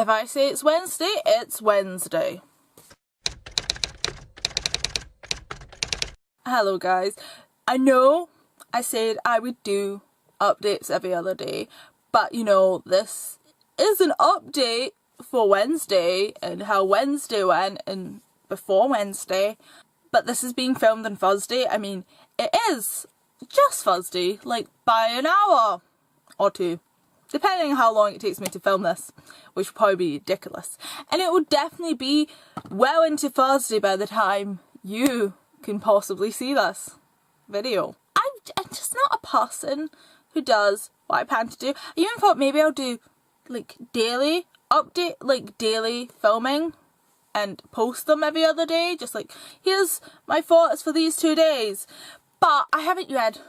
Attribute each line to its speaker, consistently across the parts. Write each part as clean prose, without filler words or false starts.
Speaker 1: If I say it's Wednesday, it's Wednesday. Hello guys. I know I said I would do updates every other day, but you know, this is an update for Wednesday and how Wednesday went and before Wednesday. But this is being filmed on Thursday. I mean, it is just Thursday, like by an hour or two, depending on how long it takes me to film this, which would probably be ridiculous. And it would definitely be well into Thursday by the time you can possibly see this video. I'm just not a person who does what I plan to do. I even thought maybe I'll do like daily update, like daily filming and post them every other day, just like here's my thoughts for these 2 days. But I haven't read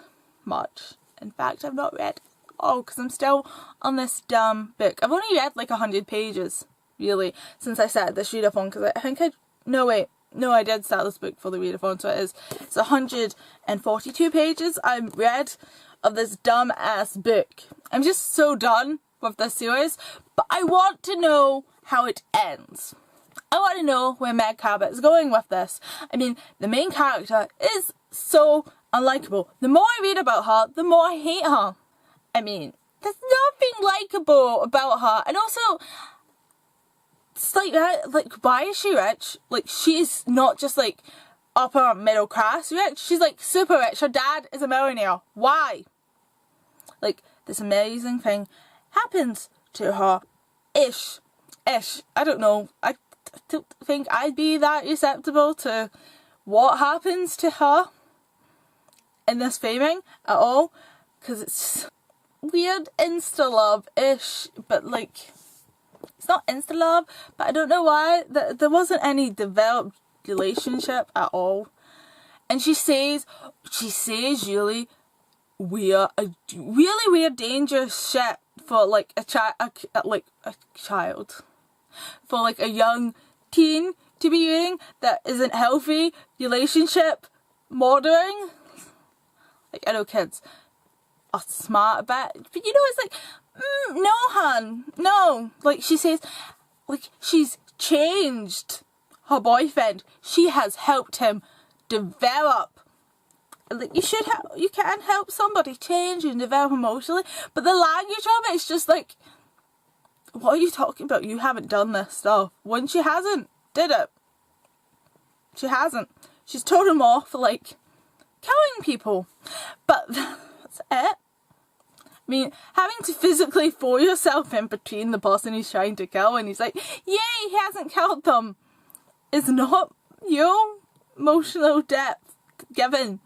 Speaker 1: much. In fact, I've not read all because I'm still on this dumb book. I've only read like 100 pages really since I started this readathon, because I think I did start this book for the readathon, so it's 142 pages I've read of this dumb ass book. I'm just so done with this series, but I want to know how it ends. I want to know where Meg Cabot is going with this. I mean, the main character is so unlikable. The more I read about her, the more I hate her. I mean, there's nothing likable about her, and also, it's like, why is she rich? Like, she's not just like upper middle class rich, she's like super rich. Her dad is a millionaire. Why? Like, this amazing thing happens to her. Ish. I don't know. I don't think I'd be that receptible to what happens to her in this framing at all, because it's just weird insta love-ish, but like, it's not insta love, but I don't know why there wasn't any developed relationship at all. And she says really weird, really weird, dangerous shit for like a child, for like a young teen to be reading that isn't healthy relationship modeling. Like, I know kids are smart about it, but you know, it's like, no hun, no. Like, she says, like, she's changed her boyfriend. She has helped him develop. Like, you can help somebody change and develop emotionally, but the language of it is just like, what are you talking about? You haven't done this stuff. When she hasn't did it. She hasn't. She's told him off for like killing people. But that's it. I mean, having to physically throw yourself in between the person he's trying to kill and he's like, yay, he hasn't killed them, is not your emotional depth given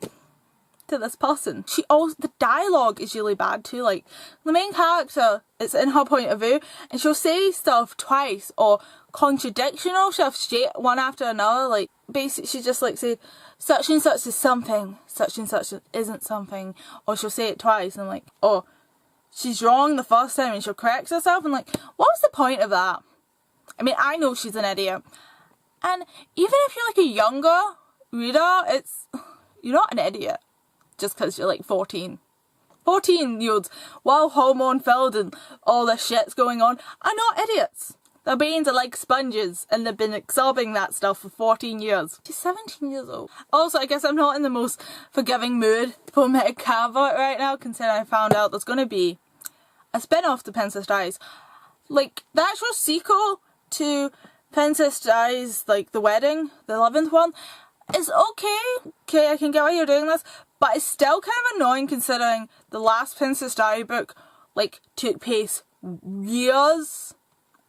Speaker 1: to this person. She also, the dialogue is really bad too. Like, the main character, it's in her point of view, and she'll say stuff twice or contradictional stuff straight one after another. Like, basically she just like say such and such is something, such and such isn't something, or she'll say it twice and like, oh, she's wrong the first time and she'll correct herself, and like, what was the point of that? I mean, I know she's an idiot, and even if you're like a younger reader, you're not an idiot just because you're like 14. 14-year-olds, while hormone filled and all this shit's going on, are not idiots. Their brains are like sponges and they've been absorbing that stuff for 14 years. She's 17 years old. Also, I guess I'm not in the most forgiving mood for Meg Cabot right now, considering I found out there's going to be a spin-off to Princess Diaries. Like, the actual sequel to Princess Diaries, like the wedding, the 11th one, is okay, I can get why you're doing this, but it's still kind of annoying considering the last Princess Diary book, like, took place years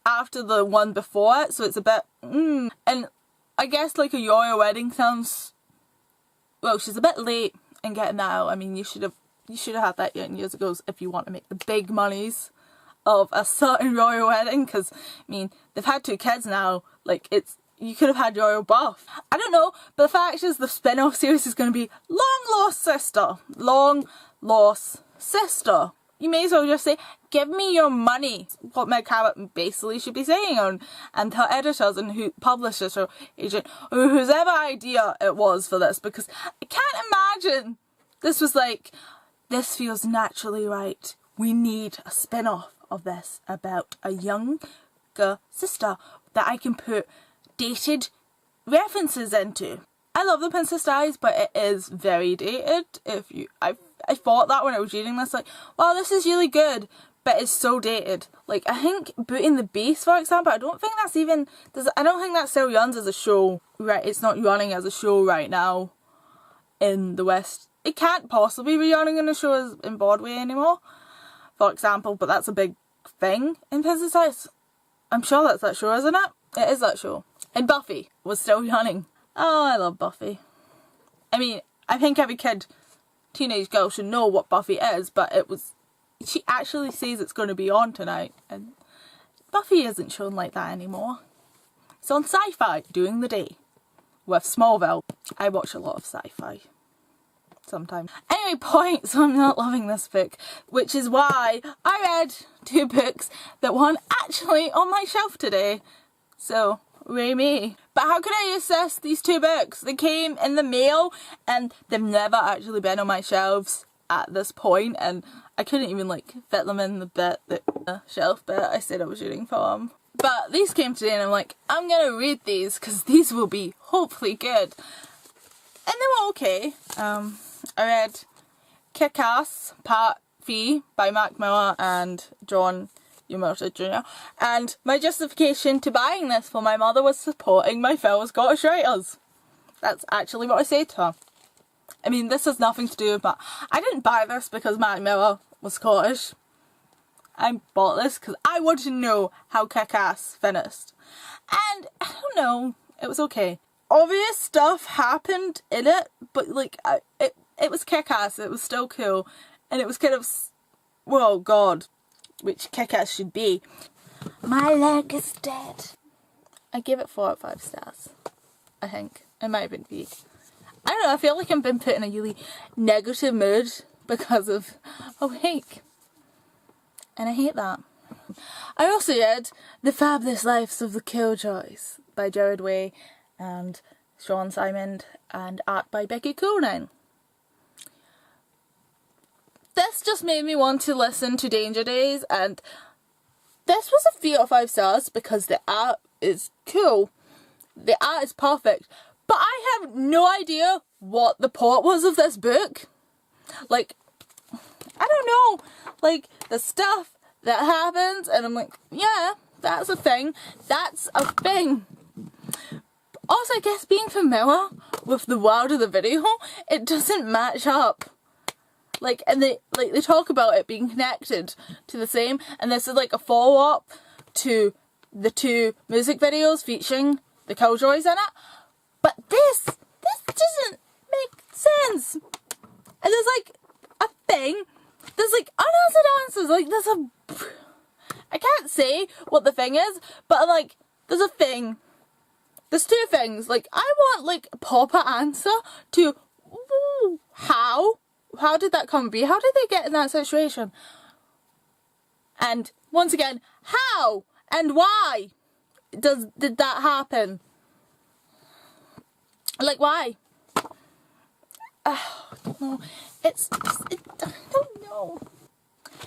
Speaker 1: after the one before it, so it's a bit, and I guess, like, a royal wedding sounds, well, she's a bit late in getting that out. I mean, you should have had that years ago if you want to make the big monies of a certain royal wedding, because, I mean, they've had 2 kids now, like, you could have had royal buff. I don't know, but the fact is the spin-off series is going to be Long Lost Sister. Long Lost Sister. You may as well just say, give me your money. What Meg Cabot basically should be saying, and her editors and who publishers or agent, or whoever idea it was for this, because I can't imagine this was like, this feels naturally right. We need a spin-off of this about a young a sister that I can put dated references into. I love The Princess Diaries, but it is very dated. I thought that when I was reading this, like, wow, this is really good, but it's so dated. Like, I think Beauty and the Beast, for example, I don't think that still runs as a show. Right, it's not running as a show right now in the West. It can't possibly be running in a show in Broadway anymore, for example, but that's a big thing in Princess Diaries. I'm sure that's that show, isn't it? It is that show. And Buffy was still running. Oh, I love Buffy. I mean, I think every teenage girl should know what Buffy is, but she actually says it's going to be on tonight, and Buffy isn't shown like that anymore. It's on Sci-Fi during the day with Smallville. I watch a lot of Sci-Fi sometimes. Anyway, points, I'm not loving this book, which is why I read 2 books that weren't actually on my shelf today. So, way me. But how could I assess these 2 books? They came in the mail and they've never actually been on my shelves at this point, and I couldn't even like fit them in the shelf bit I said I was reading from. But these came today and I'm like, I'm gonna read these because these will be hopefully good. And they were okay. I read Kick-Ass Part 3 by Mac Miller and John Yamota Jr. And my justification to buying this for my mother was supporting my fellow Scottish writers. That's actually what I said to her. I mean, this has nothing to do with that. I didn't buy this because Mac Miller was Scottish. I bought this because I wanted to know how Kick-Ass finished. And, I don't know, it was okay. Obvious stuff happened in it, but like, it was Kick-Ass, it was still cool. And it was kind of, well, God, which Kick-Ass should be. My leg is dead. I give it 4 out of 5 stars, I think. It might have been B. I don't know, I feel like I've been put in a really negative mood because of a week. And I hate that. I also read The Fabulous Lives of the Killjoys by Jared Way and Sean Simon and art by Becky Coonan. This just made me want to listen to Danger Days, and this was a 3 out of 5 stars because the art is cool. The art is perfect. But I have no idea what the plot was of this book. Like, I don't know. Like, the stuff that happens, and I'm like, yeah, that's a thing. That's a thing. Also, I guess being familiar with the world of the video, it doesn't match up. Like, and they talk about it being connected to the same, and this is like a follow-up to the 2 music videos featuring the Killjoys in it. But this doesn't make sense. And there's like a thing. There's like unanswered answers. Like there's I can't say what the thing is, but like there's a thing. There's 2 things. Like I want like a proper answer to how did that come to be? How did they get in that situation? And once again, how and why did that happen? Like, why? I don't know. I don't know.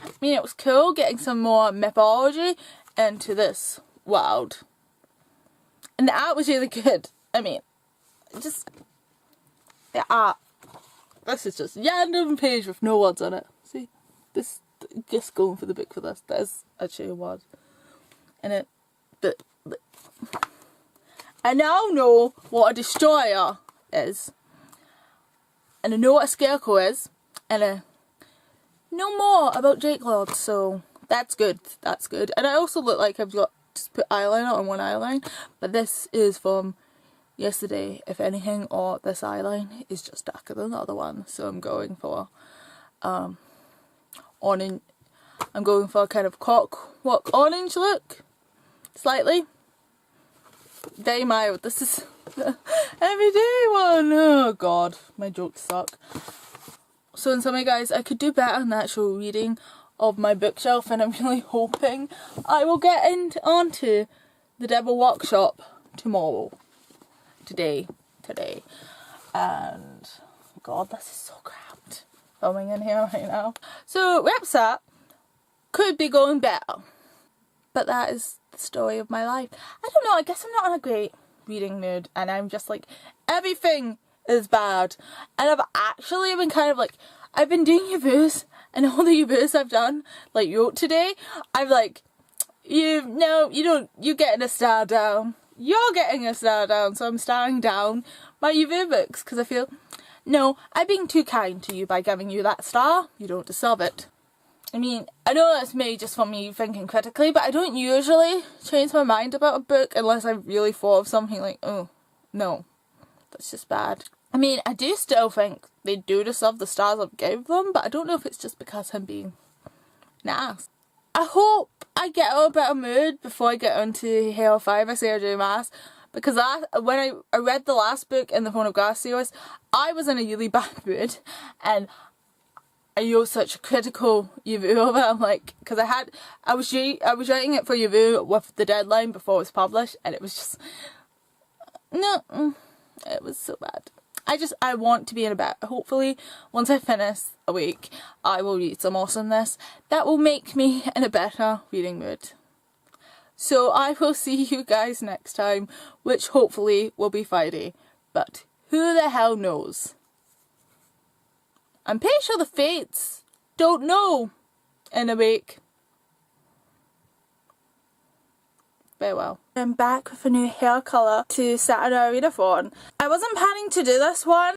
Speaker 1: I mean, it was cool getting some more mythology into this world. And the art was really good. I mean, just the art. This is just a random page with no words on it. See? This, just going for the book for this. That is actually a word. And it, but I now know what a destroyer is. And I know what a scarecrow is. And I know more about Drake Lord, so that's good. That's good. And I also look like I've got just put eyeliner on one eyeline. But this is from yesterday, if anything, or this eyeline is just darker than the other one. So I'm going for orange. I'm going for a kind of clockwork orange look. Slightly. Very mild. This is the everyday one. Oh god, my jokes suck. So in summary guys, I could do better in the actual reading of my bookshelf, and I'm really hoping I will get onto the Devil Workshop tomorrow. Today. And god, this is so cramped filming in here right now. So RYBSAT could be going better. But that is the story of my life. I don't know, I guess I'm not in a great reading mood, and I'm just like, everything is bad. And I've actually been kind of like, I've been doing yabus, and all the yabus I've done, like wrote today, I'm like, you're getting a star down. You're getting a star down, so I'm starring down my UV books, because I feel, no, I'm being too kind to you by giving you that star. You don't deserve it. I mean, I know that's maybe just for me thinking critically, but I don't usually change my mind about a book unless I've really thought of something like, oh, no, that's just bad. I mean, I do still think they do deserve the stars I've gave them, but I don't know if it's just because I'm being nice. I hope I get out of a better mood before I get onto Hell 5, I Say I Do Mass, because when I read the last book in the Throne of Glass series, I was in a really bad mood, and I wrote such a critical review of it. I'm like, because I was writing it for review with the deadline before it was published, and it was just, no, it was so bad. I want to be in a bit. Hopefully, once I finish a week, I will read some awesomeness that will make me in a better reading mood. So I will see you guys next time, which hopefully will be Friday. But who the hell knows? I'm pretty sure the fates don't know in a week. Very well. I'm back with a new hair colour to Saturday readathon. I wasn't planning to do this one.